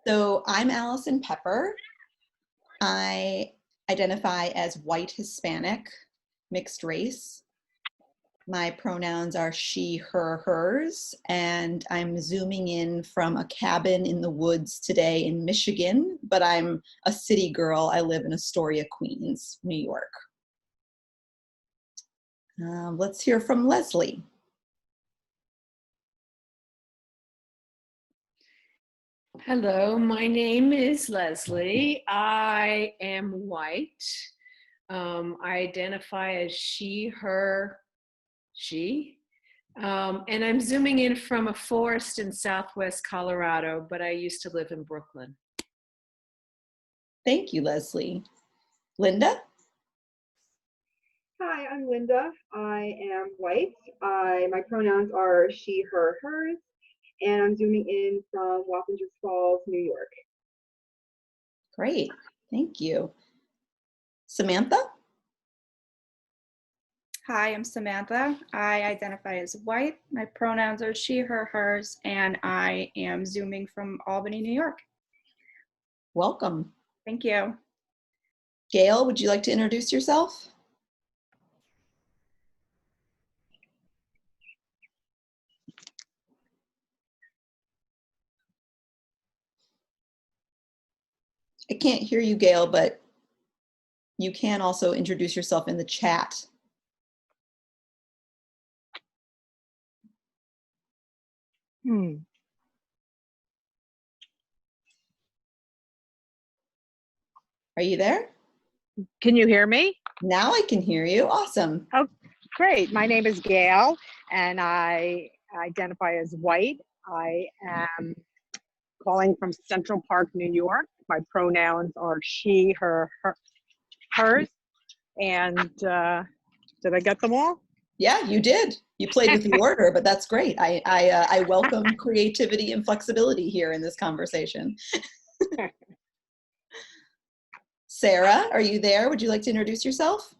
So I'm Alison Pepper. I identify as white Hispanic, mixed race. My pronouns are she, her, hers, and I'm zooming in from a cabin in the woods today in Michigan, but I'm a city girl. I live in Astoria, Queens, New York. Let's hear from Leslie. Hello, my name is Leslie. I am white. I identify as she, her, she. And I'm zooming in from a forest in Southwest Colorado, but I used to live in Brooklyn. Thank you, Leslie. Linda? Hi, I'm Linda. I am white. My pronouns are she, her, hers, and I'm zooming in from Wappingers Falls, New York. Great, thank you. Samantha? Hi, I'm Samantha. I identify as white. My pronouns are she, her, hers, and I am zooming from Albany, New York. Welcome. Thank you. Gail, would you like to introduce yourself? I can't hear you, Gail, but you can also introduce yourself in the chat. Are you there? Can you hear me? Now I can hear you. Awesome. Oh, great. My name is Gail, and I identify as white. I am calling from Central Park, New York. My pronouns are she, her, hers. And did I get them all? Yeah, you did. You played with the order, but that's great. I welcome creativity and flexibility here in this conversation. Sarah, are you there? Would you like to introduce yourself?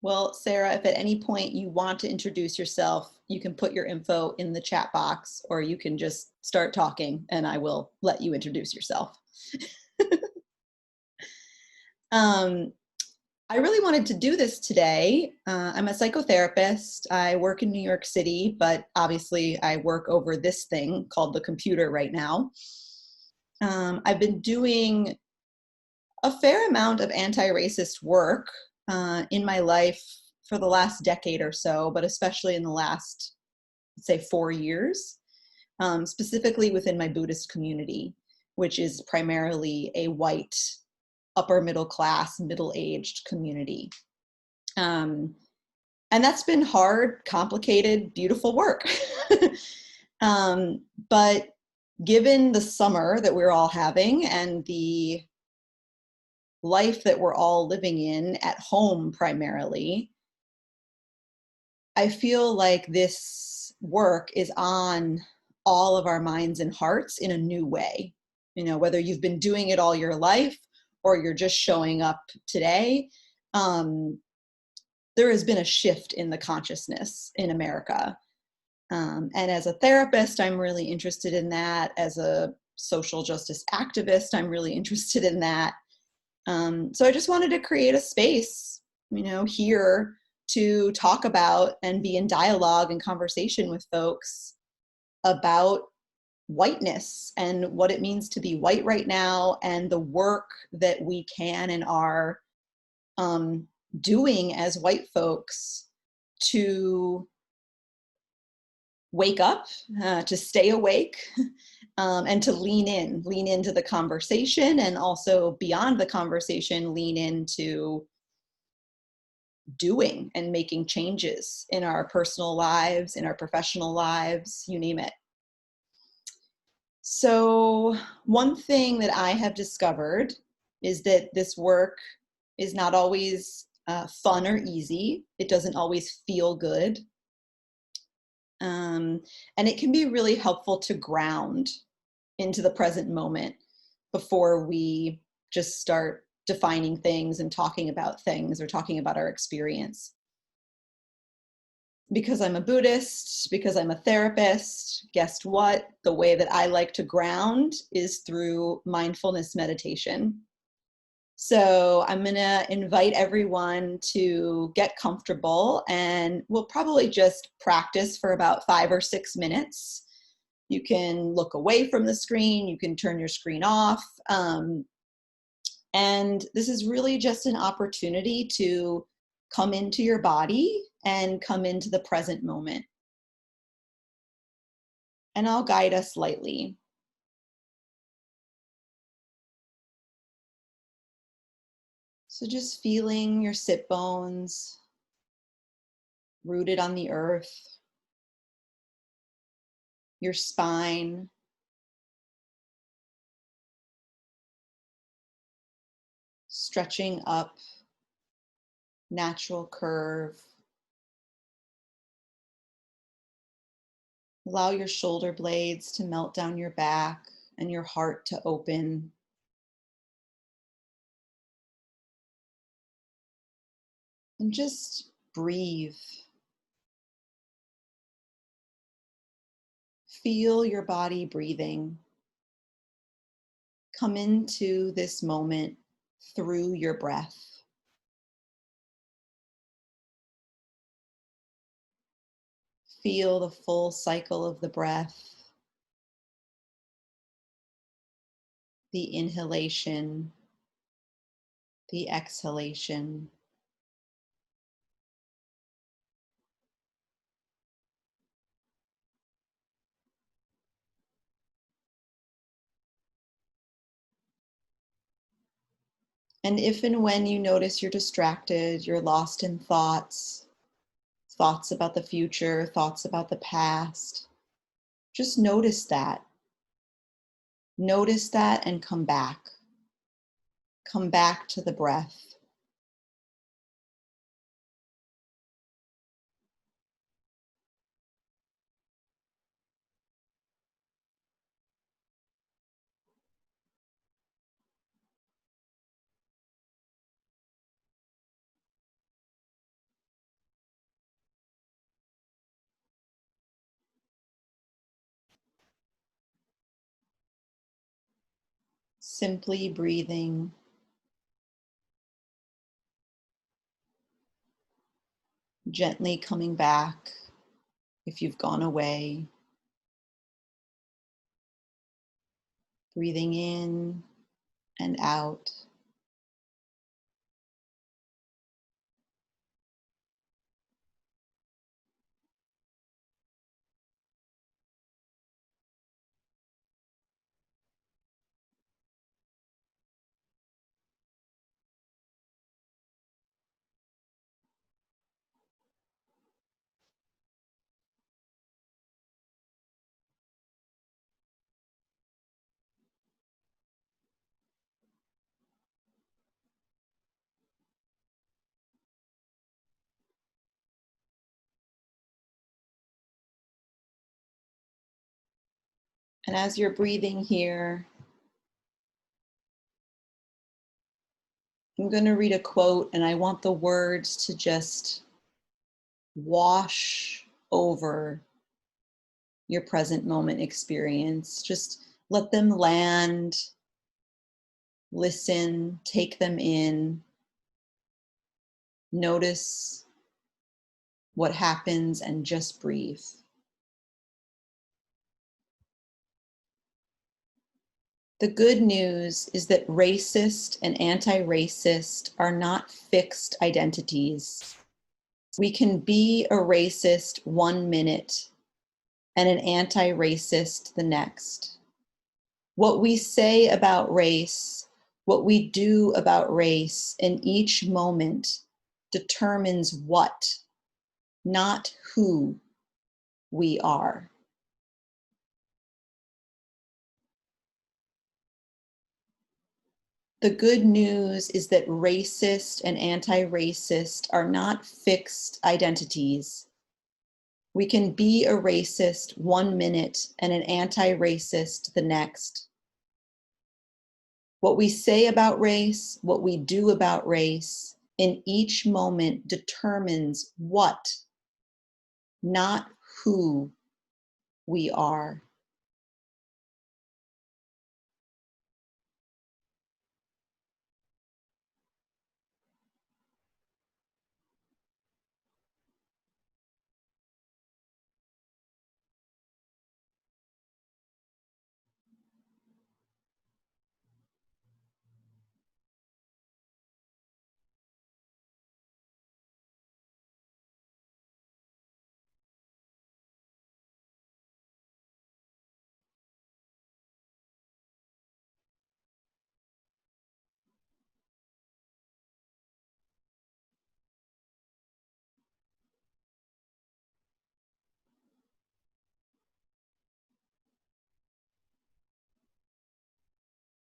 Well, Sarah, if at any point you want to introduce yourself, you can put your info in the chat box, or you can just start talking and I will let you introduce yourself. I really wanted to do this today. I'm a psychotherapist. I work in New York City, but obviously I work over this thing called the computer right now. I've been doing a fair amount of anti-racist work in my life for the last decade or so, but especially in the last, let's say, 4 years, specifically within my Buddhist community, which is primarily a white, upper middle class, middle-aged community. And that's been hard, complicated, beautiful work. But given the summer that we're all having and the life that we're all living in at home primarily, I feel like this work is on all of our minds and hearts in a new way. You know, whether you've been doing it all your life or you're just showing up today, there has been a shift in the consciousness in America. And as a therapist, I'm really interested in that. As a social justice activist, I'm really interested in that. So I just wanted to create a space, you know, here to talk about and be in dialogue and conversation with folks about whiteness and what it means to be white right now and the work that we can and are doing as white folks to wake up, to stay awake, and to lean into the conversation, and also beyond the conversation, lean into doing and making changes in our personal lives, in our professional lives, you name it. So one thing that I have discovered is that this work is not always fun or easy. It doesn't always feel good. And it can be really helpful to ground into the present moment before we just start defining things and talking about things or talking about our experience. Because I'm a Buddhist, because I'm a therapist, guess what? The way that I like to ground is through mindfulness meditation. So I'm gonna invite everyone to get comfortable, and we'll probably just practice for about 5 or 6 minutes. You can look away from the screen, you can turn your screen off. And this is really just an opportunity to come into your body and come into the present moment. And I'll guide us lightly. So just feeling your sit bones rooted on the earth, your spine, stretching up, natural curve. Allow your shoulder blades to melt down your back and your heart to open. And just breathe. Feel your body breathing. Come into this moment through your breath. Feel the full cycle of the breath. The inhalation, the exhalation. And if and when you notice you're distracted, you're lost in thoughts, thoughts about the future, thoughts about the past, just notice that. Notice that and come back. Come back to the breath. Simply breathing. Gently coming back if you've gone away. Breathing in and out. And as you're breathing here, I'm going to read a quote, and I want the words to just wash over your present moment experience. Just let them land, listen, take them in, notice what happens, and just breathe. The good news is that racist and anti-racist are not fixed identities. We can be a racist 1 minute and an anti-racist the next. What we say about race, what we do about race in each moment determines what, not who, we are. The good news is that racist and anti-racist are not fixed identities. We can be a racist 1 minute and an anti-racist the next. What we say about race, what we do about race, in each moment determines what, not who, we are.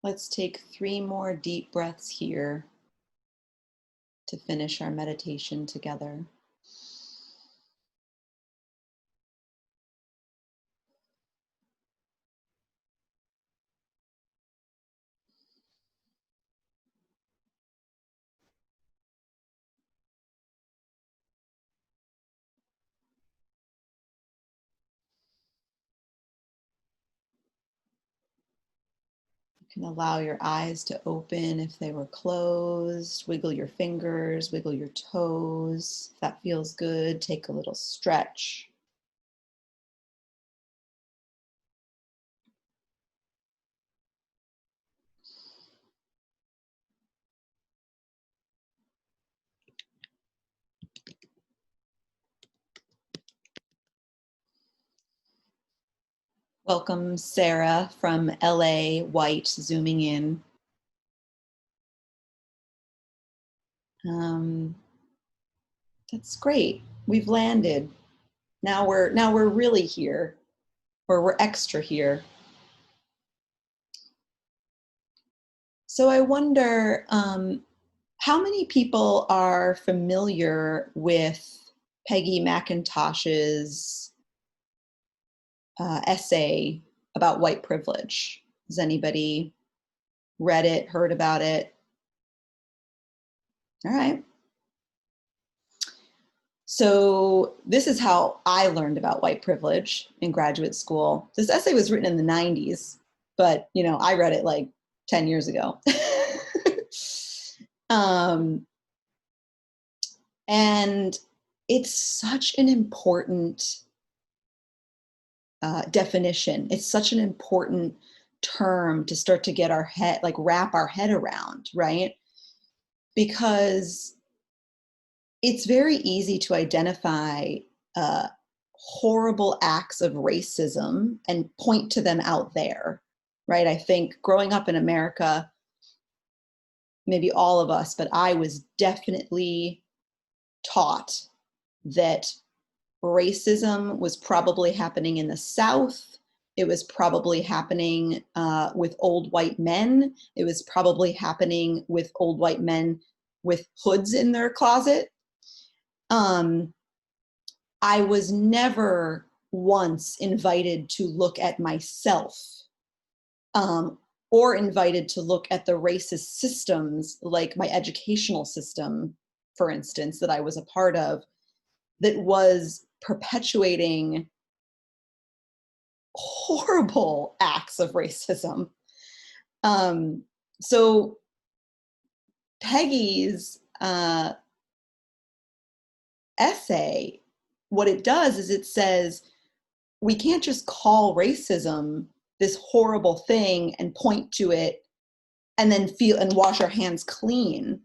Let's take 3 more deep breaths here to finish our meditation together. You can allow your eyes to open if they were closed. Wiggle your fingers, wiggle your toes. If that feels good, take a little stretch. Welcome, Sarah from LA, White, zooming in. That's great. We've landed. Now we're really here, or we're extra here. So I wonder, how many people are familiar with Peggy McIntosh's essay about white privilege? Has anybody read it, heard about it? All right. So this is how I learned about white privilege in graduate school. This essay was written in the 90s, but I read it like 10 years ago. And it's such an important definition. It's such an important term to start to get our head, like wrap our head around, right? Because it's very easy to identify horrible acts of racism and point to them out there, right? I think growing up in America, maybe all of us, but I was definitely taught that racism was probably happening in the South. It was probably happening with old white men. It was probably happening with old white men with hoods in their closet. I was never once invited to look at myself or invited to look at the racist systems, like my educational system, for instance, that I was a part of, that was perpetuating horrible acts of racism. So Peggy's essay, what it does is it says, we can't just call racism this horrible thing and point to it and then feel and wash our hands clean.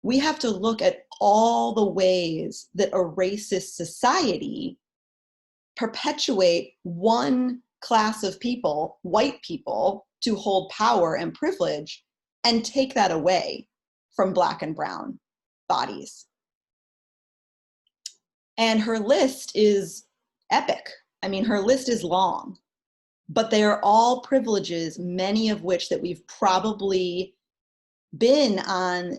We have to look at all the ways that a racist society perpetuate one class of people, white people, to hold power and privilege and take that away from Black and brown bodies. And her list is epic. I mean, her list is long, but they are all privileges, many of which that we've probably been on,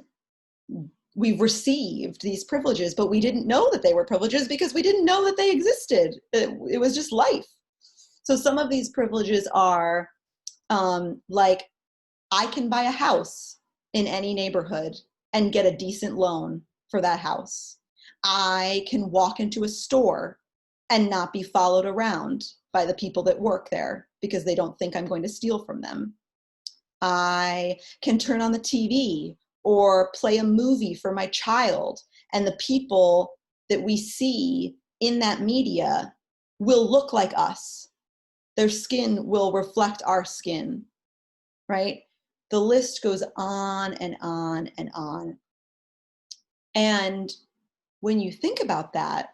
we've received these privileges, but we didn't know that they were privileges because we didn't know that they existed. It was just life. So some of these privileges are like I can buy a house in any neighborhood and get a decent loan for that house. I can walk into a store and not be followed around by the people that work there because they don't think I'm going to steal from them. I can turn on the TV or play a movie for my child, and the people that we see in that media will look like us. Their skin will reflect our skin, right? The list goes on and on and on. And when you think about that,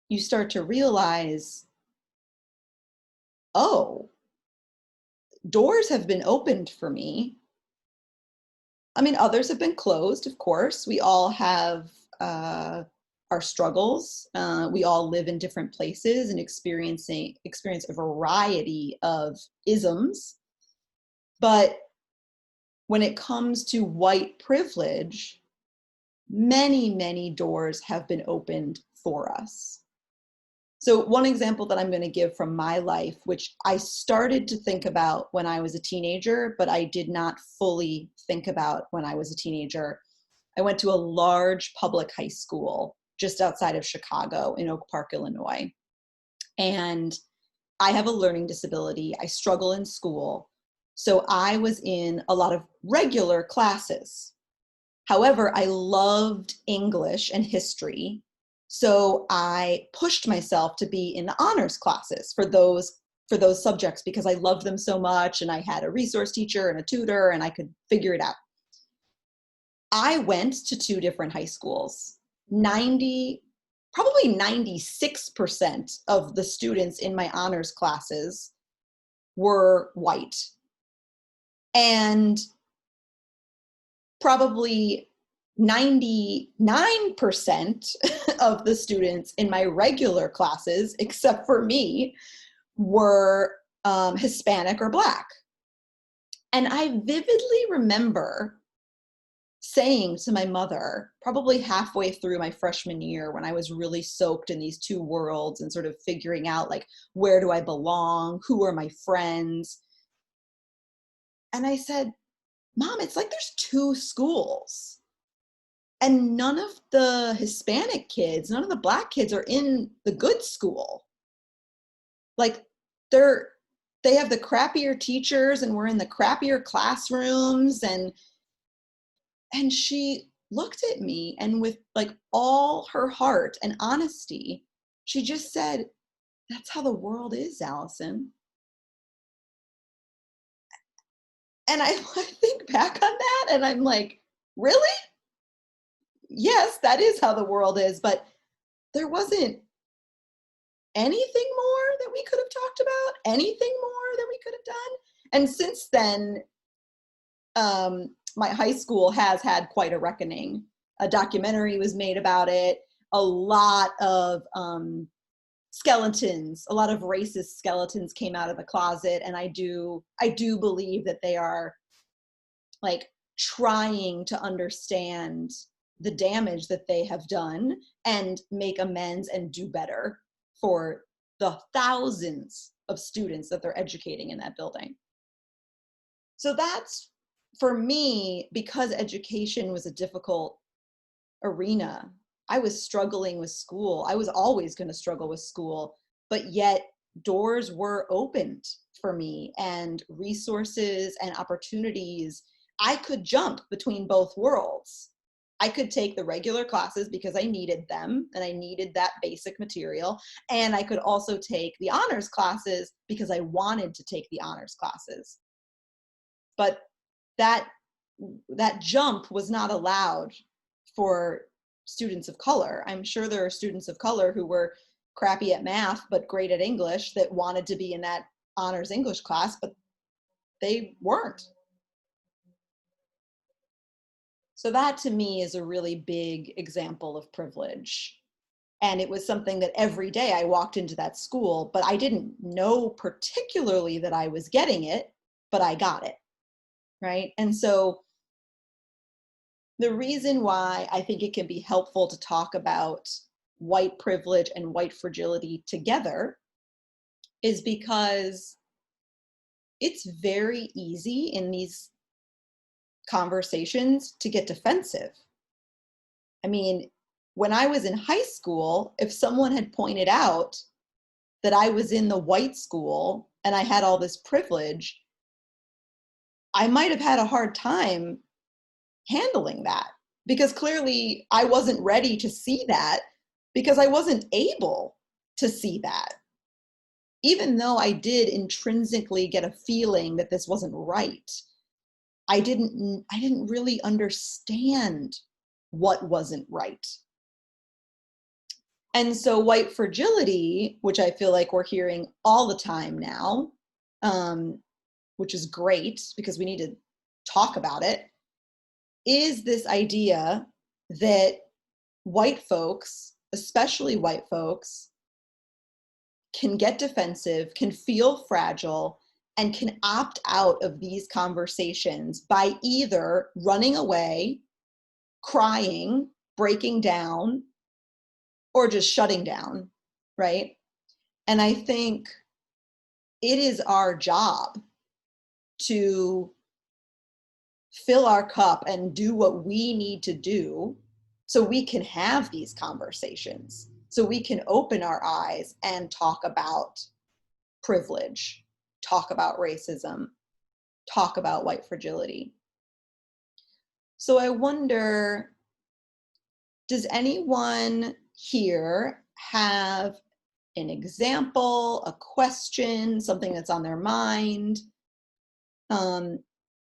you start to realize, oh, doors have been opened for me. I mean, others have been closed, of course. We all have our struggles. We all live in different places and experience a variety of isms. But when it comes to white privilege, many, many doors have been opened for us. So one example that I'm going to give from my life, which I started to think about when I was a teenager, but I did not fully think about when I was a teenager. I went to a large public high school just outside of Chicago in Oak Park, Illinois. And I have a learning disability. I struggle in school. So I was in a lot of regular classes. However, I loved English and history. So I pushed myself to be in the honors classes for those subjects because I loved them so much, and I had a resource teacher and a tutor and I could figure it out. I went to 2 different high schools. Probably 96% of the students in my honors classes were white. And probably 99% of the students in my regular classes, except for me, were Hispanic or Black. And I vividly remember saying to my mother, probably halfway through my freshman year, when I was really soaked in these 2 worlds and sort of figuring out, like, where do I belong? Who are my friends? And I said, Mom, it's like there's 2 schools. And none of the Hispanic kids, none of the Black kids are in the good school. Like, they have the crappier teachers and we're in the crappier classrooms. And she looked at me, and with like all her heart and honesty, she just said, that's how the world is, Alison. And I think back on that and I'm like, really? Yes, that is how the world is, but there wasn't anything more that we could have talked about, anything more that we could have done. And since then, my high school has had quite a reckoning. A documentary was made about it. A lot of skeletons, a lot of racist skeletons came out of the closet. And I do believe that they are like trying to understand the damage that they have done and make amends and do better for the thousands of students that they're educating in that building. So that's, for me, because education was a difficult arena. I was struggling with school. I was always going to struggle with school, but yet doors were opened for me and resources and opportunities. I could jump between both worlds. I could take the regular classes because I needed them and I needed that basic material. And I could also take the honors classes because I wanted to take the honors classes. But that jump was not allowed for students of color. I'm sure there are students of color who were crappy at math but great at English that wanted to be in that honors English class, but they weren't. So that to me is a really big example of privilege. And it was something that every day I walked into that school, but I didn't know particularly that I was getting it, but I got it, right? And so the reason why I think it can be helpful to talk about white privilege and white fragility together is because it's very easy in these conversations to get defensive. I mean, when I was in high school, if someone had pointed out that I was in the white school and I had all this privilege, I might have had a hard time handling that, because clearly I wasn't ready to see that, because I wasn't able to see that. Even though I did intrinsically get a feeling that this wasn't right, I didn't really understand what wasn't right. And so white fragility, which I feel like we're hearing all the time now, which is great because we need to talk about it, is this idea that white folks, especially white folks, can get defensive, can feel fragile, and can opt out of these conversations by either running away, crying, breaking down, or just shutting down, right? And I think it is our job to fill our cup and do what we need to do so we can have these conversations, so we can open our eyes and talk about privilege, talk about racism, talk about white fragility. So I wonder, does anyone here have an example, a question, something that's on their mind,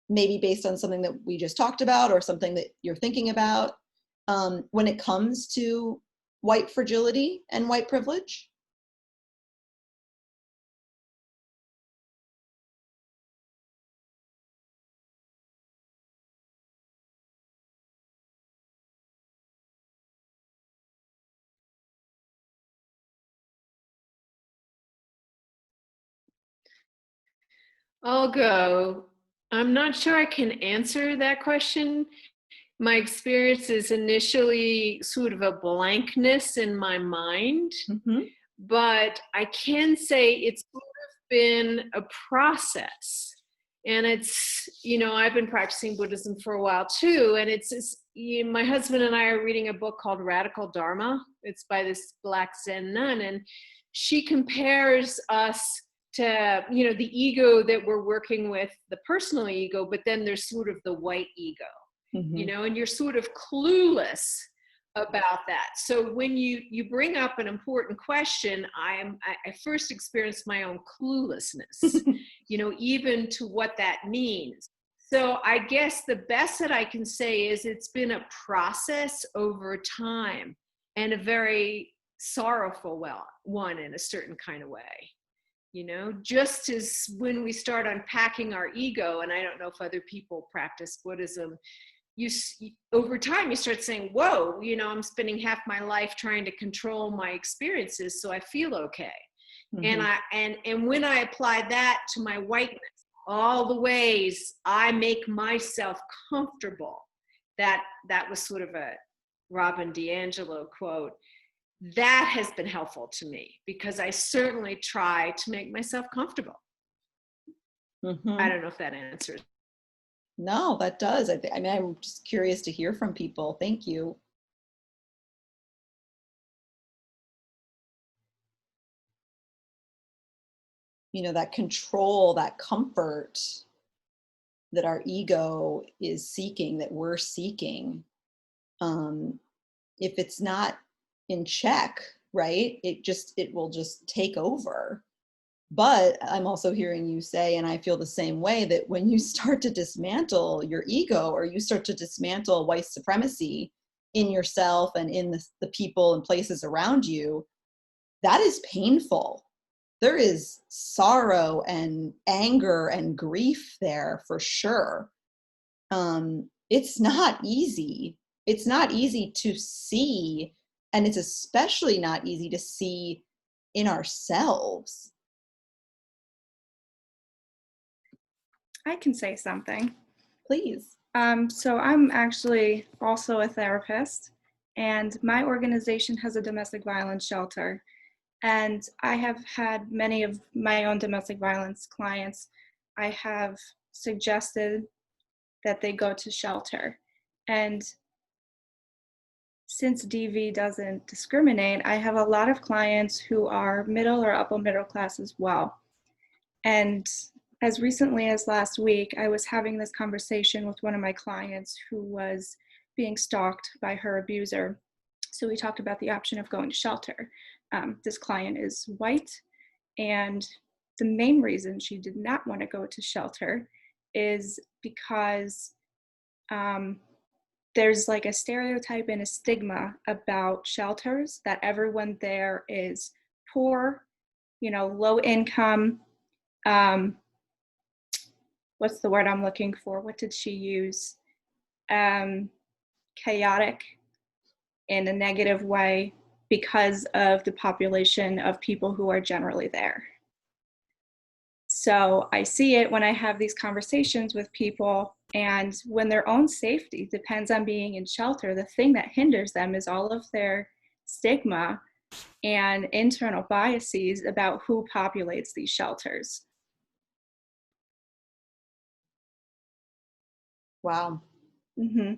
maybe based on something that we just talked about or something that you're thinking about, when it comes to white fragility and white privilege? I'll go. I'm not sure I can answer that question. My experience is initially sort of a blankness in my mind, but I can say it's sort of been a process. And it's, I've been practicing Buddhism for a while too. And my husband and I are reading a book called Radical Dharma. It's by this Black Zen nun. And she compares us to, the ego that we're working with, the personal ego, but then there's sort of the white ego, and you're sort of clueless about that. So when you bring up an important question, I first experienced my own cluelessness, even to what that means. So I guess the best that I can say is it's been a process over time, and a very sorrowful one in a certain kind of way. Just as when we start unpacking our ego, and I don't know if other people practice Buddhism, over time you start saying, whoa, I'm spending half my life trying to control my experiences so I feel okay. And when I apply that to my whiteness, all the ways I make myself comfortable, that was sort of a Robin DiAngelo quote, that has been helpful to me, because I certainly try to make myself comfortable. I don't know if that answers. No, that does. I'm just curious to hear from people. Thank you. That control, that comfort that our ego is seeking, that we're seeking, if it's not in check, right, it will just take over. But I'm also hearing you say, and I feel the same way, that when you start to dismantle your ego, or you start to dismantle white supremacy in yourself and in the people and places around you, that is painful. There is sorrow and anger and grief there for sure. It's not easy. It's not easy to see, and it's especially not easy to see in ourselves. I can say something. Please. So I'm actually also a therapist, and my organization has a domestic violence shelter. And I have had many of my own domestic violence clients. I have suggested that they go to shelter. And since DV doesn't discriminate, I have a lot of clients who are middle or upper middle class as well. And as recently as last week, I was having this conversation with one of my clients who was being stalked by her abuser. So we talked about the option of going to shelter. This client is white, and the main reason she did not want to go to shelter is because there's like a stereotype and a stigma about shelters that everyone there is poor, low income. What's the word I'm looking for? What did she use? Chaotic in a negative way because of the population of people who are generally there. So I see it when I have these conversations with people, and when their own safety depends on being in shelter, the thing that hinders them is all of their stigma and internal biases about who populates these shelters. Wow. Mm-hmm.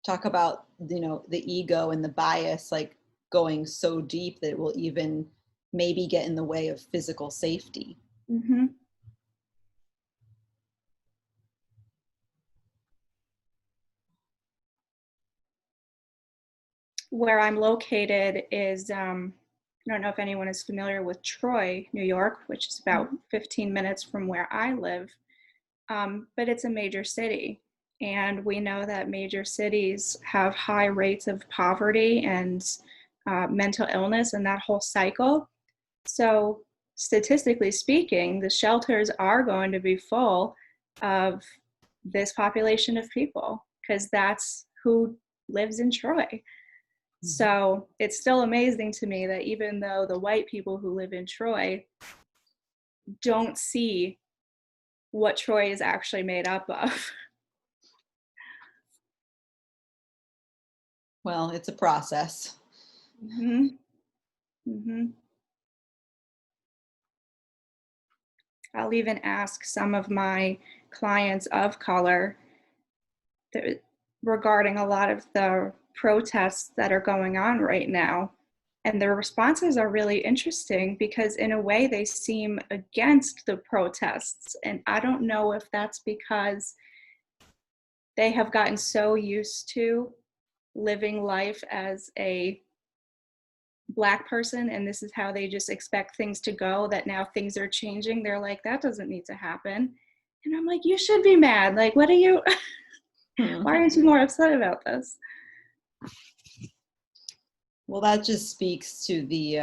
Talk about, the ego and the bias, like going so deep that it will even maybe get in the way of physical safety. Mm-hmm. Where I'm located is, I don't know if anyone is familiar with Troy, New York, which is about 15 minutes from where I live, but it's a major city. And we know that major cities have high rates of poverty and mental illness and that whole cycle. So statistically speaking, the shelters are going to be full of this population of people because that's who lives in Troy. So it's still amazing to me that even though the white people who live in Troy don't see what Troy is actually made up of. Well, it's a process. Mm-hmm. Mm-hmm. I'll even ask some of my clients of color regarding a lot of the protests that are going on right now. And their responses are really interesting because in a way they seem against the protests. And I don't know if that's because they have gotten so used to living life as a Black person and this is how they just expect things to go, that now things are changing. They're like, that doesn't need to happen. And I'm like, you should be mad. Like, what are you, why aren't you more upset about this? Well, that just speaks to the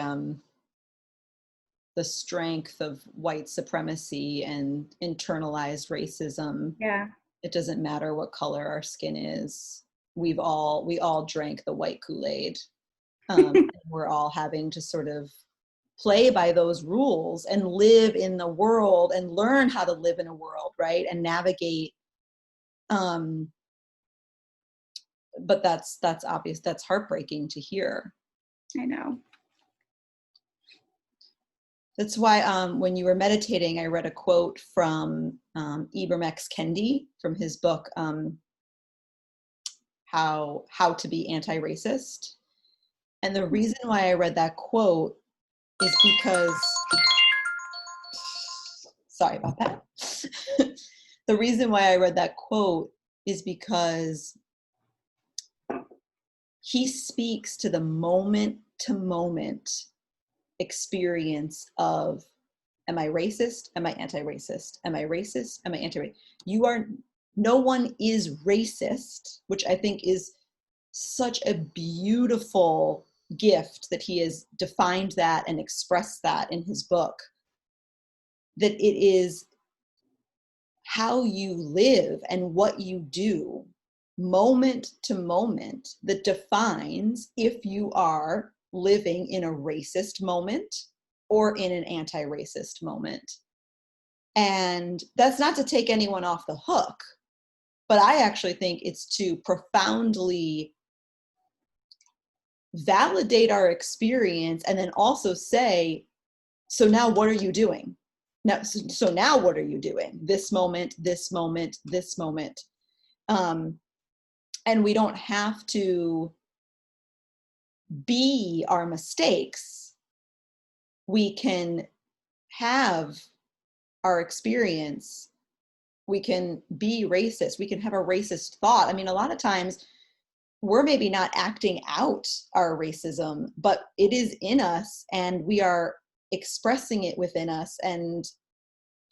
strength of white supremacy and internalized racism. Yeah. It doesn't matter what color our skin is. We all drank the white Kool-Aid. And we're all having to sort of play by those rules and live in the world and learn how to live in a world, right? And navigate. But that's obvious. That's heartbreaking to hear. I know. That's why when you were meditating, I read a quote from Ibram X. Kendi from his book, How to Be Anti-Racist. And the reason why I read that quote is because, sorry about that. The reason why I read that quote is because he speaks to the moment-to-moment experience of, am I racist? Am I anti-racist? Am I racist? Am I anti-racist? No one is racist, which I think is such a beautiful gift that he has defined that and expressed that in his book, that it is how you live and what you do moment to moment that defines if you are living in a racist moment or in an anti-racist moment. And that's not to take anyone off the hook, but I actually think it's to profoundly validate our experience and then also say, so now what are you doing? Now, so now what are you doing? This moment, this moment, this moment. And we don't have to be our mistakes. We can have our experience. We can be racist. We can have a racist thought. I mean, a lot of times we're maybe not acting out our racism, but it is in us and we are expressing it within us, and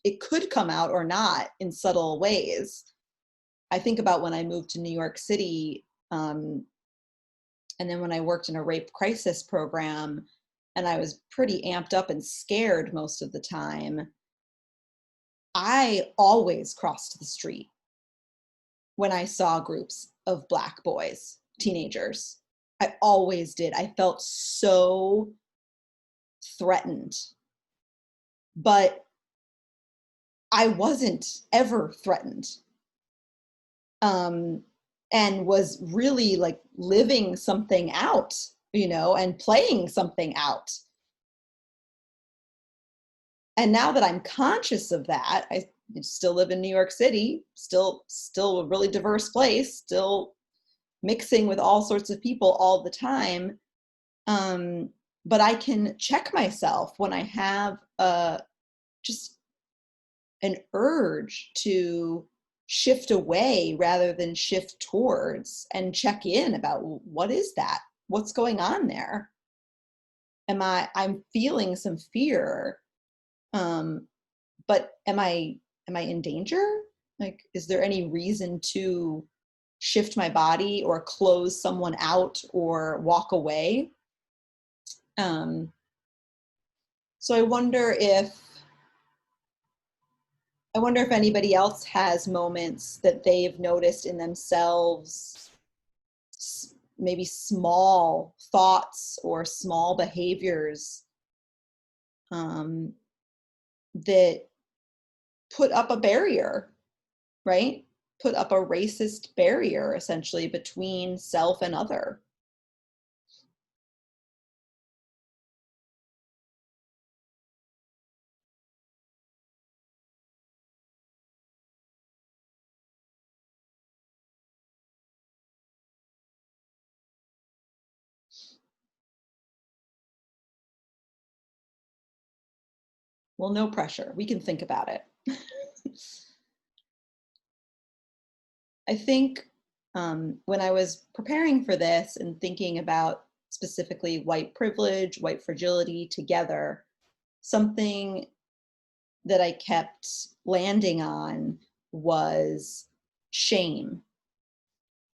it could come out or not in subtle ways. I think about when I moved to New York City, and then when I worked in a rape crisis program, and I was pretty amped up and scared most of the time, I always crossed the street when I saw groups of Black boys, teenagers. I always did. I felt so threatened, but I wasn't ever threatened, and was really like living something out, and playing something out. And now that I'm conscious of that, I still live in New York City, still a really diverse place, still mixing with all sorts of people all the time. But I can check myself when I have just an urge to shift away rather than shift towards, and check in about, what is that? What's going on there? I'm feeling some fear. But am I in danger? Like, is there any reason to shift my body or close someone out or walk away? So I wonder if anybody else has moments that they've noticed in themselves, maybe small thoughts or small behaviors, that put up a barrier, right? Put up a racist barrier, essentially, between self and other. Well, no pressure. We can think about it. I think when I was preparing for this and thinking about specifically white privilege, white fragility together, something that I kept landing on was shame.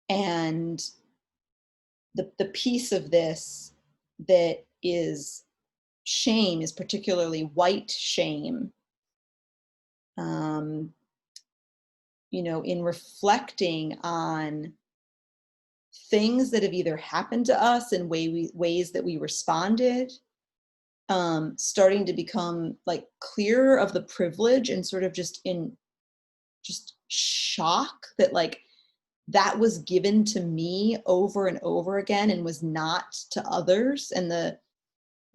And the piece of this that is shame is particularly white shame. In reflecting on things that have either happened to us in ways that we responded, starting to become like clearer of the privilege, and sort of just shock that like that was given to me over and over again and was not to others, and the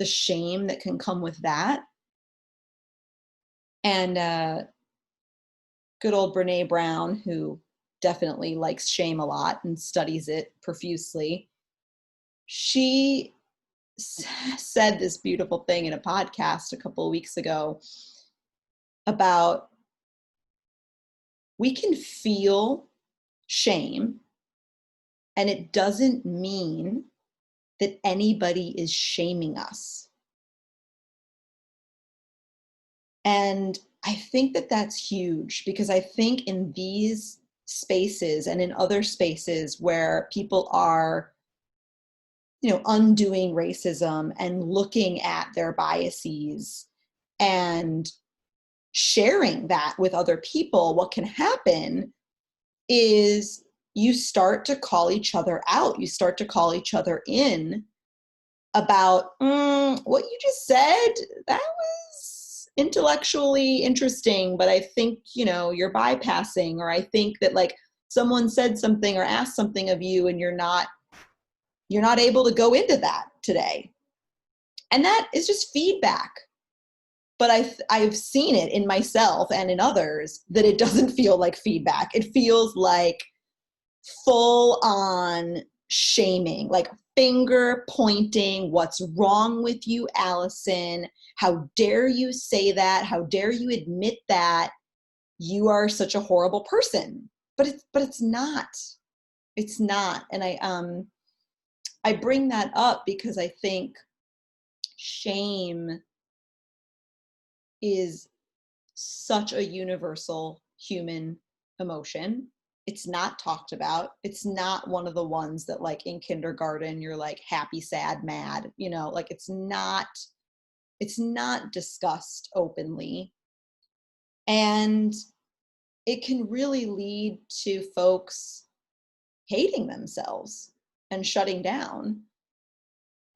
shame that can come with that. And good old Brene Brown, who definitely likes shame a lot and studies it profusely, she said this beautiful thing in a podcast a couple of weeks ago about, we can feel shame, and it doesn't mean that anybody is shaming us. And I think that that's huge, because I think in these spaces and in other spaces where people are, undoing racism and looking at their biases and sharing that with other people, what can happen is you start to call each other out. You start to call each other in about, what you just said, that was intellectually interesting, but I think, you're bypassing, or I think that like someone said something or asked something of you and you're not able to go into that today. And that is just feedback. but I've seen it in myself and in others that it doesn't feel like feedback. It feels like full on shaming, like finger pointing. What's wrong with you, Alison? How dare you say that? How dare you admit that you are such a horrible person? But it's not. It's not. And I bring that up because I think shame is such a universal human emotion. It's not talked about. It's not one of the ones that like in kindergarten you're like happy, sad, mad, you know, like it's not discussed openly. And it can really lead to folks hating themselves and shutting down.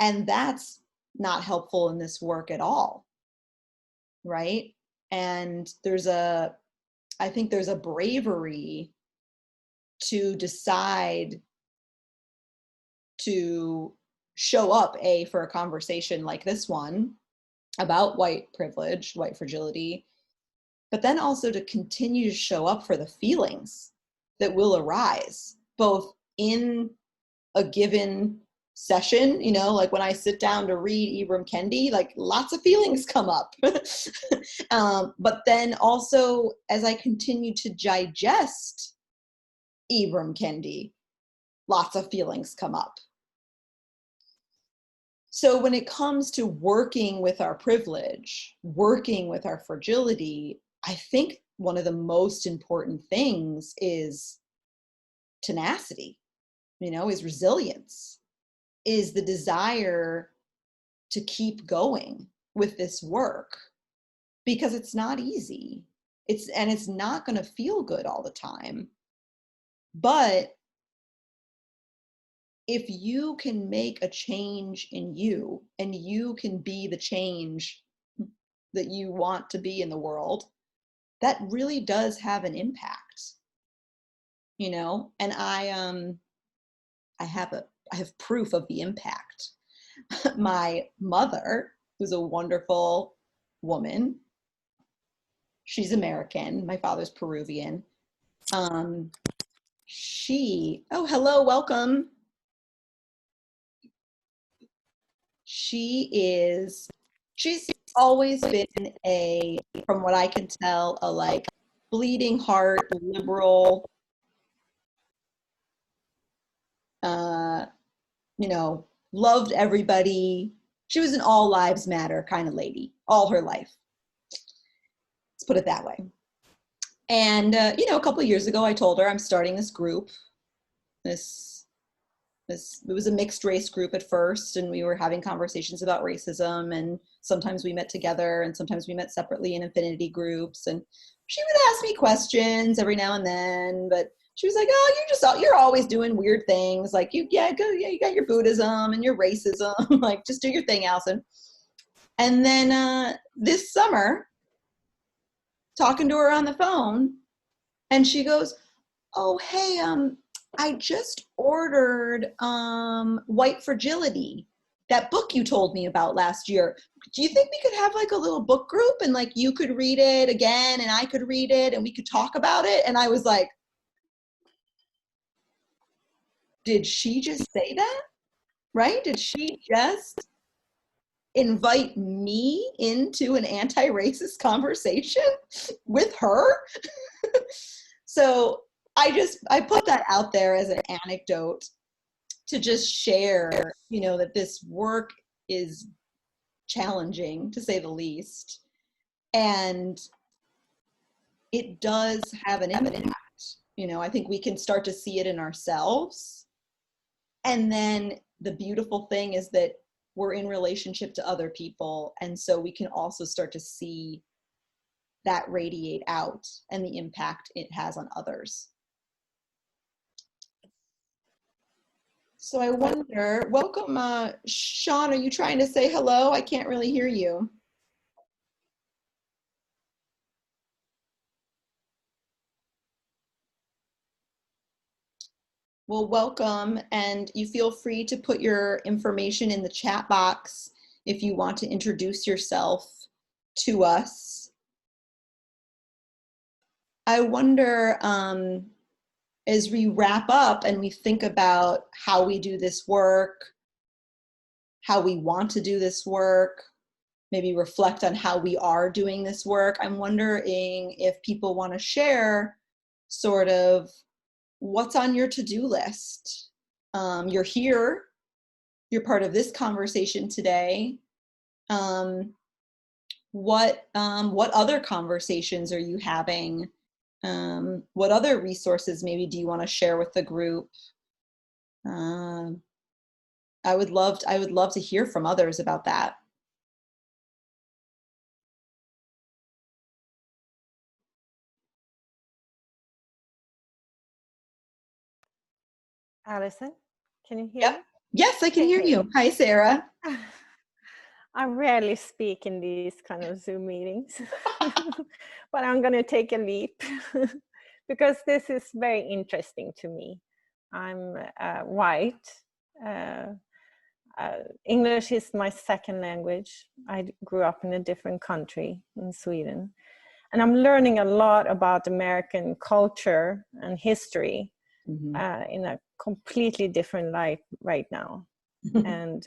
And that's not helpful in this work at all. Right? And I think there's a bravery to decide to show up for a conversation like this one about white privilege, white fragility, but then also to continue to show up for the feelings that will arise, both in a given session, you know, like when I sit down to read Ibram Kendi, like lots of feelings come up. But then also as I continue to digest Ibram Kendi, lots of feelings come up. So when it comes to working with our privilege, working with our fragility, I think one of the most important things is tenacity, you know, is resilience, is the desire to keep going with this work, because it's not easy. It's not going to feel good all the time. But if you can make a change in you and you can be the change that you want to be in the world, that really does have an impact, you know? And I have proof of the impact. My mother, who's a wonderful woman, she's American, my father's Peruvian. Oh, hello, welcome. She's always been from what I can tell, a like bleeding heart, liberal, you know, loved everybody. She was an all lives matter kind of lady all her life. Let's put it that way. And, you know, a couple of years ago, I told her I'm starting this group. It was a mixed race group at first, and we were having conversations about racism, and sometimes we met together and sometimes we met separately in affinity groups, and she would ask me questions every now and then, but she was like, oh, you're always doing weird things, like you got your Buddhism and your racism, like just do your thing, Alison. And then this summer, talking to her on the phone, and she goes, oh, hey, I just ordered White Fragility, that book you told me about last year. Do you think we could have like a little book group and like you could read it again and I could read it and we could talk about it? And I was like, did she just say that? Right? Did she just invite me into an anti-racist conversation with her? So I put that out there as an anecdote to just share, you know, that this work is challenging, to say the least. And it does have an impact. You know, I think we can start to see it in ourselves. And then the beautiful thing is that we're in relationship to other people. And so we can also start to see that radiate out and the impact it has on others. So I wonder, welcome, Sean, are you trying to say hello? I can't really hear you. Well, welcome, and you feel free to put your information in the chat box if you want to introduce yourself to us. I wonder, as we wrap up and we think about how we do this work, how we want to do this work, maybe reflect on how we are doing this work, I'm wondering if people want to share sort of what's on your to-do list. You're here, you're part of this conversation today. What other conversations are you having? What other resources maybe do you want to share with the group? I would love to hear from others about that. Alison, can you hear Yep. me? Yes, I can hear Okay. you. Hi, Sarah. I rarely speak in these kind of Zoom meetings, but I'm going to take a leap because this is very interesting to me. I'm white. English is my second language. I grew up in a different country, in Sweden. And I'm learning a lot about American culture and history in a completely different light right now. And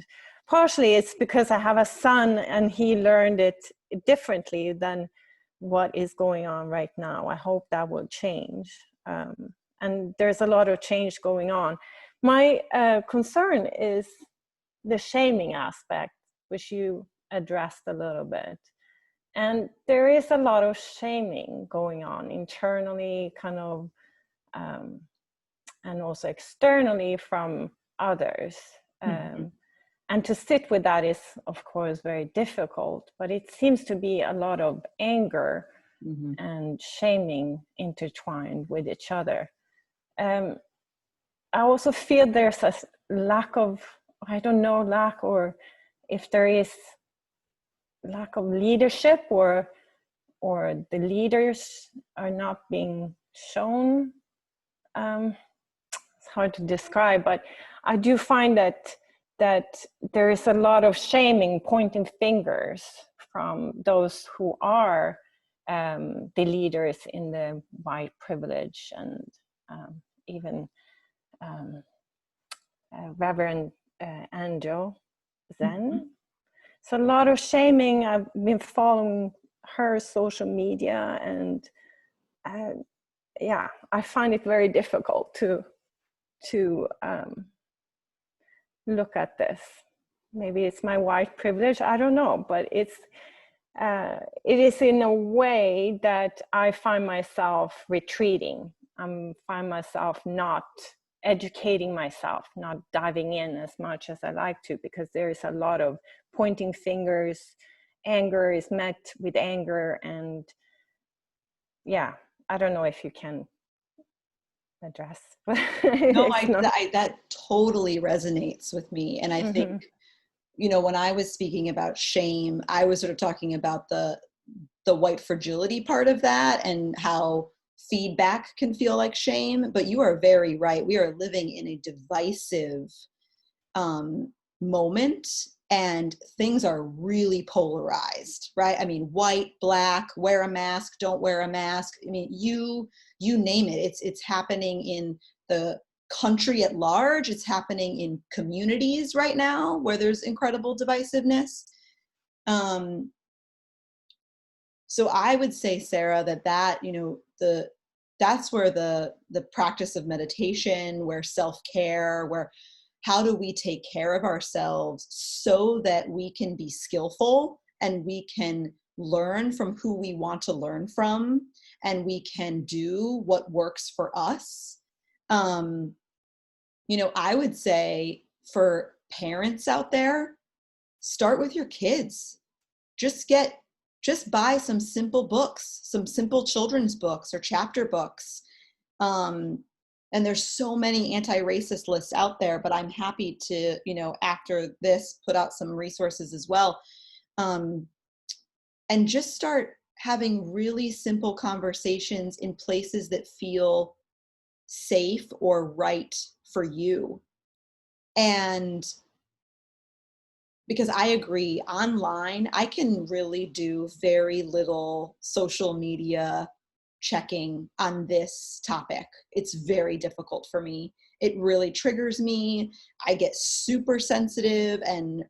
partially it's because I have a son and he learned it differently than what is going on right now. I hope that will change. And there's a lot of change going on. My concern is the shaming aspect, which you addressed a little bit. And there is a lot of shaming going on internally, kind of, and also externally from others. And to sit with that is, of course, very difficult, but it seems to be a lot of anger and shaming intertwined with each other. I also feel there's a lack of, I don't know, lack, or if there is lack of leadership, or the leaders are not being shown. It's hard to describe, but I do find that there is a lot of shaming, pointing fingers from those who are the leaders in the white privilege, and even Reverend Angel Zen. So a lot of shaming. I've been following her social media, and yeah, I find it very difficult to look at this. Maybe it's my white privilege, I don't know, but it is in a way that I find myself retreating. I find myself not educating myself, not diving in as much as I like to, because there is a lot of pointing fingers. Anger is met with anger, and yeah, I don't know if you can address. No, that totally resonates with me. And I think, you know, when I was speaking about shame, I was sort of talking about the white fragility part of that and how feedback can feel like shame. But you are very right. We are living in a divisive moment, and things are really polarized, right? I mean, white, black, wear a mask, don't wear a mask. I mean, you name it. It's happening in the country at large. It's happening in communities right now where there's incredible divisiveness. So I would say, Sarah, that you know, that's where the practice of meditation, where self-care, where how do we take care of ourselves so that we can be skillful and we can learn from who we want to learn from, and we can do what works for us. You know, I would say for parents out there, start with your kids. Just buy some simple books, some simple children's books or chapter books. And there's so many anti-racist lists out there, but I'm happy to, you know, after this, put out some resources as well. And just start having really simple conversations in places that feel safe or right for you. And because I agree, online, I can really do very little social media checking on this topic. It's very difficult for me. It really triggers me. I get super sensitive and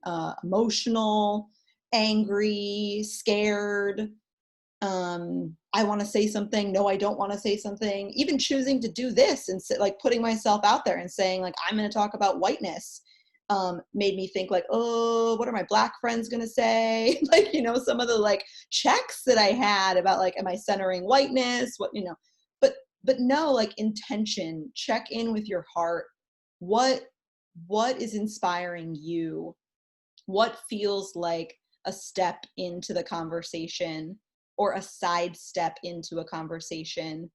emotional, angry, scared. I want to say something. No, I don't want to say something. Even choosing to do this and like putting myself out there and saying like, I'm going to talk about whiteness, made me think like, oh, what are my Black friends going to say? Like, you know, some of the like checks that I had about like, am I centering whiteness? What, you know, but no, like intention, check in with your heart. What is inspiring you? What feels like a step into the conversation or a side step into a conversation?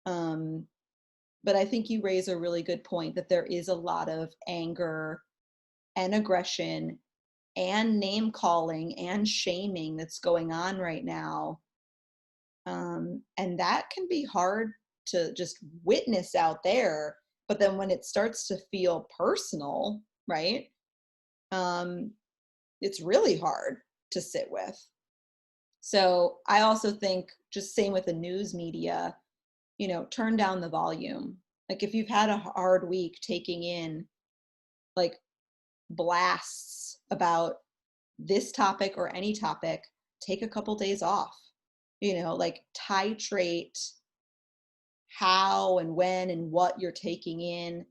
But I think you raise a really good point that there is a lot of anger and aggression and name calling and shaming that's going on right now. And that can be hard to just witness out there. But then when it starts to feel personal, right? It's really hard to sit with. So I also think just same with the news media, you know, turn down the volume. Like if you've had a hard week taking in like blasts about this topic or any topic, take a couple days off, you know, like titrate how and when and what you're taking in.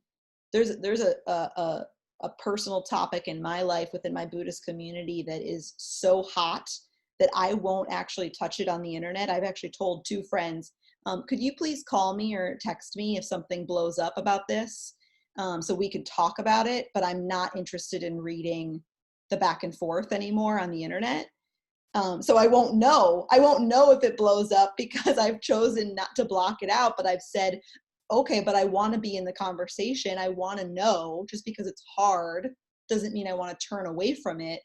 There's a personal topic in my life within my Buddhist community that is so hot that I won't actually touch it on the internet. I've actually told 2 friends, could you please call me or text me if something blows up about this, so we could talk about it, but I'm not interested in reading the back and forth anymore on the internet. So I won't know if it blows up because I've chosen not to block it out, but I've said, okay, but I want to be in the conversation. I want to know. Just because it's hard doesn't mean I want to turn away from it,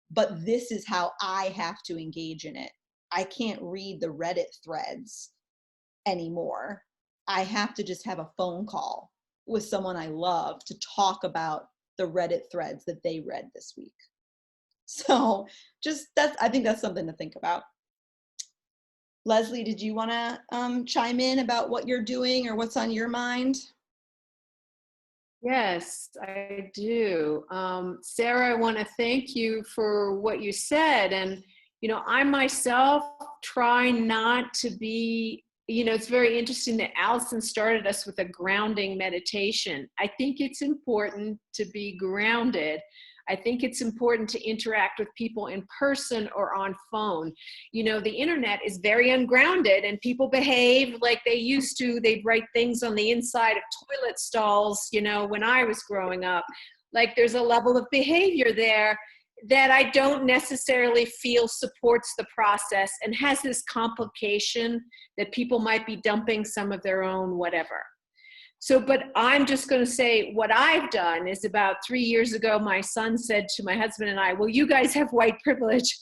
but this is how I have to engage in it. I can't read the Reddit threads anymore. I have to just have a phone call with someone I love to talk about the Reddit threads that they read this week. So I think that's something to think about. Leslie, did you want to chime in about what you're doing or what's on your mind? Yes, I do. Sarah, I want to thank you for what you said. And, you know, I myself try not to be, you know, it's very interesting that Alison started us with a grounding meditation. I think it's important to be grounded. I think it's important to interact with people in person or on phone. You know, the internet is very ungrounded and people behave like they used to. They'd write things on the inside of toilet stalls, you know, when I was growing up. Like there's a level of behavior there that I don't necessarily feel supports the process and has this complication that people might be dumping some of their own whatever. So, but I'm just going to say what I've done is about 3 years ago, my son said to my husband and I, well, you guys have white privilege,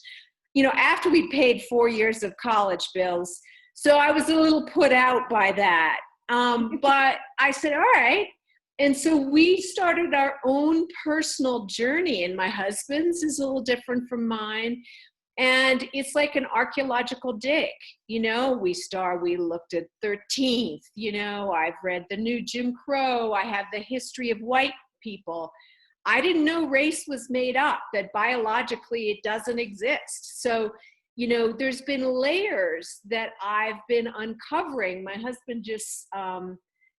you know, after we paid 4 years of college bills. So I was a little put out by that. But I said, all right. And so we started our own personal journey, and my husband's is a little different from mine. And it's like an archaeological dig, you know, we looked at 13th, you know, I've read the new Jim Crow, I have the history of white people. I didn't know race was made up, that biologically it doesn't exist. So, you know, there's been layers that I've been uncovering. My husband just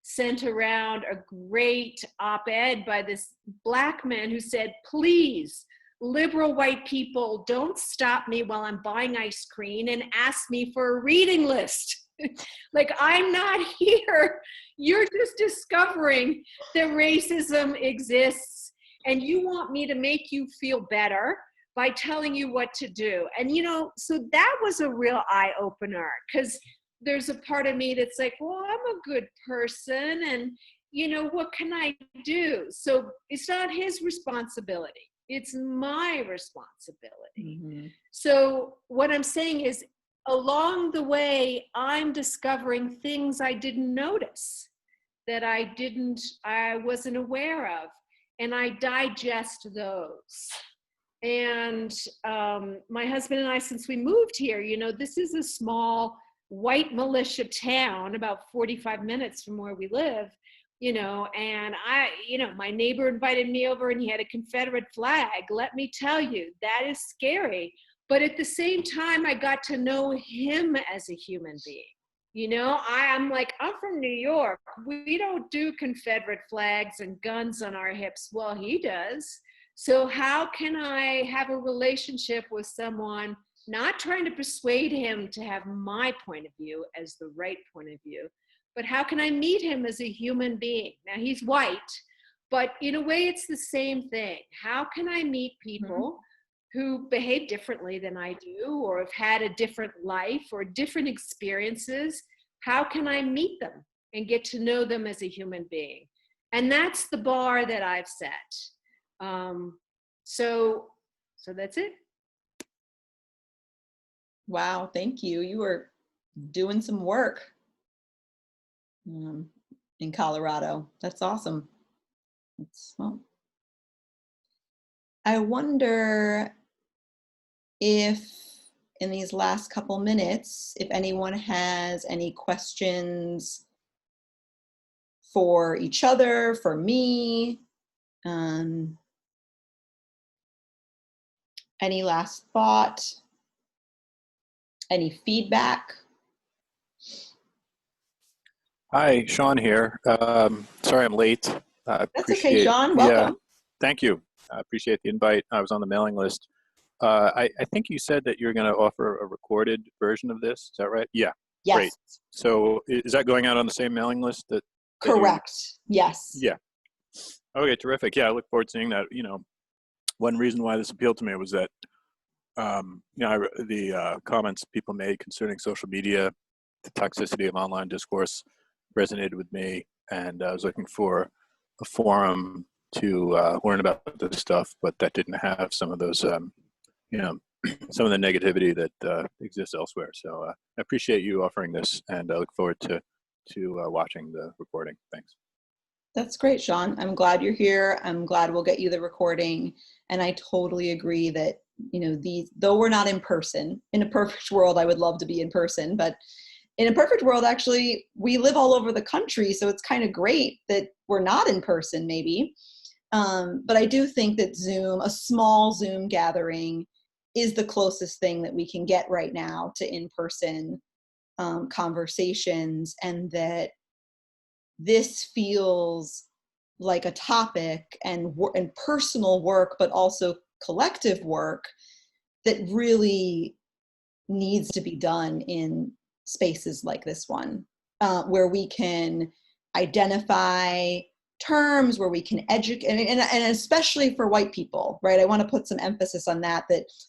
sent around a great op-ed by this Black man who said, please, liberal white people, don't stop me while I'm buying ice cream and ask me for a reading list. Like, I'm not here. You're just discovering that racism exists, and you want me to make you feel better by telling you what to do. And, you know, so that was a real eye-opener, because there's a part of me that's like, well, I'm a good person, and, you know, what can I do? So it's not his responsibility. It's my responsibility. Mm-hmm. So what I'm saying is, along the way, I'm discovering things I didn't notice, that I wasn't aware of, and I digest those. And my husband and I, since we moved here, you know, this is a small white militia town about 45 minutes from where we live, you know, and my neighbor invited me over and he had a Confederate flag. Let me tell you, that is scary. But at the same time, I got to know him as a human being. You know, I'm like, I'm from New York. We don't do Confederate flags and guns on our hips. Well, he does. So how can I have a relationship with someone, not trying to persuade him to have my point of view as the right point of view, but how can I meet him as a human being? Now, he's white, but in a way, it's the same thing. How can I meet people who behave differently than I do, or have had a different life or different experiences? How can I meet them and get to know them as a human being? And that's the bar that I've set. So that's it. Wow, thank you. You were doing some work in Colorado. That's awesome. I wonder if in these last couple minutes, if anyone has any questions for each other, for me, any last thought, any feedback? Hi, Sean here. Sorry I'm late. That's okay, Sean. Welcome. Yeah, thank you. I appreciate the invite. I was on the mailing list. I think you said that you're going to offer a recorded version of this. Is that right? Yeah. Yes. Great. So is that going out on the same mailing list that Correct. Yes. Yeah. Okay, terrific. Yeah, I look forward to seeing that. You know, one reason why this appealed to me was that, the comments people made concerning social media, the toxicity of online discourse resonated with me, and I was looking for a forum to learn about this stuff, but that didn't have some of those, some of the negativity that exists elsewhere. So I appreciate you offering this, and I look forward to watching the recording. Thanks. That's great, Sean. I'm glad you're here. I'm glad we'll get you the recording. And I totally agree that, you know, though we're not in person, in a perfect world, I would love to be in person, but in a perfect world, actually, we live all over the country. So it's kind of great that we're not in person, maybe. But I do think that Zoom, a small Zoom gathering, is the closest thing that we can get right now to in-person conversations, and that this feels like a topic and personal work, but also collective work that really needs to be done in spaces like this one, where we can identify terms, where we can educate, and especially for white people, right? I want to put some emphasis on that,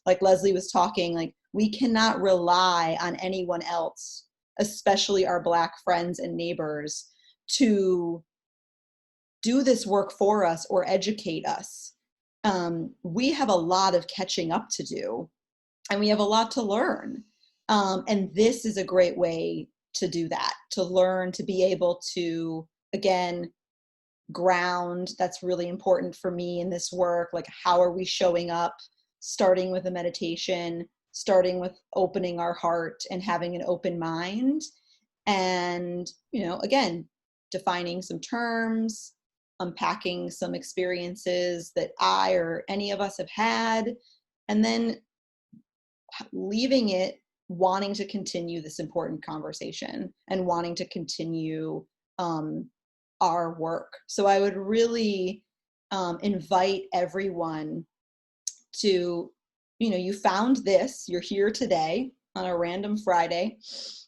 like Leslie was talking, like we cannot rely on anyone else, especially our Black friends and neighbors, to do this work for us or educate us. We have a lot of catching up to do, and we have a lot to learn. And this is a great way to do that, to learn, to be able to, again, ground. That's really important for me in this work. Like, how are we showing up, starting with a meditation, starting with opening our heart and having an open mind. And, you know, again, defining some terms, unpacking some experiences that I or any of us have had, and then leaving it wanting to continue this important conversation and wanting to continue our work. So I would really invite everyone to, you know, you found this, you're here today on a random Friday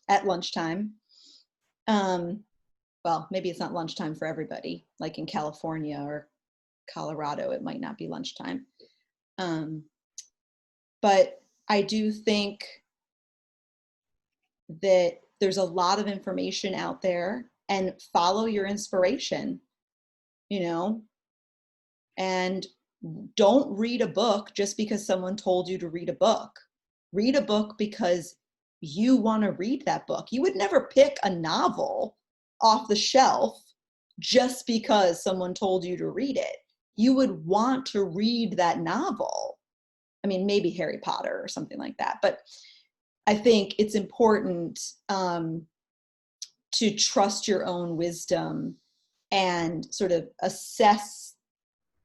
at lunchtime. Well, maybe it's not lunchtime for everybody, like in California or Colorado, it might not be lunchtime. But I do think that there's a lot of information out there, and follow your inspiration, you know, and don't read a book just because someone told you to read a book. Read a book because you want to read that book. You would never pick a novel off the shelf just because someone told you to read it. You would want to read that novel. I mean, maybe Harry Potter or something like that. But I think it's important to trust your own wisdom and sort of assess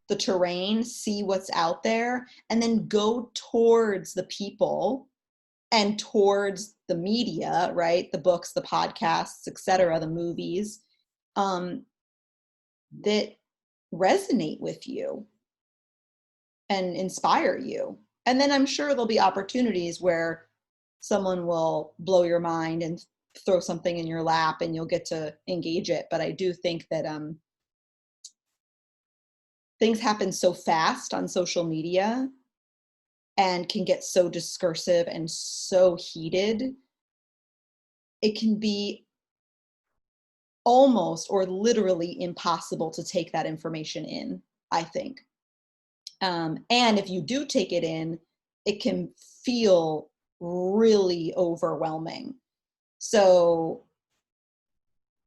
the terrain, see what's out there, and then go towards the people and towards the media, right? The books, the podcasts, etc., the movies that resonate with you and inspire you. And then I'm sure there'll be opportunities where someone will blow your mind and throw something in your lap and you'll get to engage it. But I do think that things happen so fast on social media and can get so discursive and so heated. It can be almost or literally impossible to take that information in, I think. And if you do take it in, it can feel really overwhelming. So,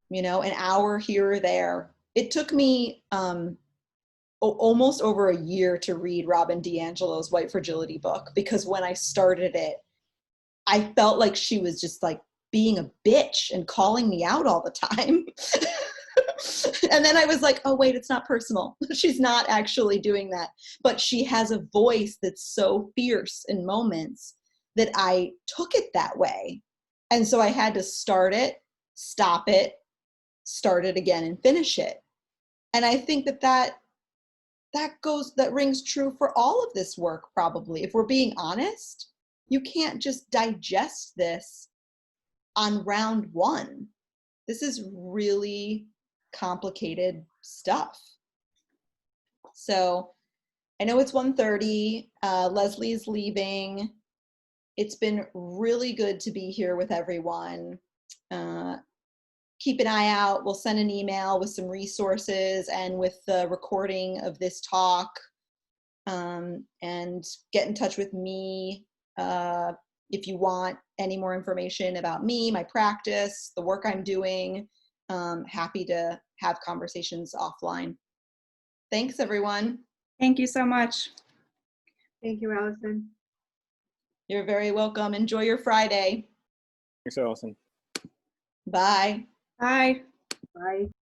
you know, an hour here or there. It took me almost over a year to read Robin DiAngelo's White Fragility book, because when I started it, I felt like she was just like being a bitch and calling me out all the time. And then I was like, oh, wait, it's not personal. She's not actually doing that. But she has a voice that's so fierce in moments that I took it that way. And so I had to start it, stop it, start it again, and finish it. And I think that rings true for all of this work, probably. If we're being honest, you can't just digest this on round one. This is really complicated stuff. So I know it's 1:30. Leslie's leaving. It's been really good to be here with everyone. Keep an eye out. We'll send an email with some resources and with the recording of this talk. And get in touch with me if you want any more information about me, my practice, the work I'm doing. Happy to have conversations offline. Thanks, everyone. Thank you so much. Thank you, Allison. You're very welcome. Enjoy your Friday. Thanks, Allison. Bye. Bye. Bye.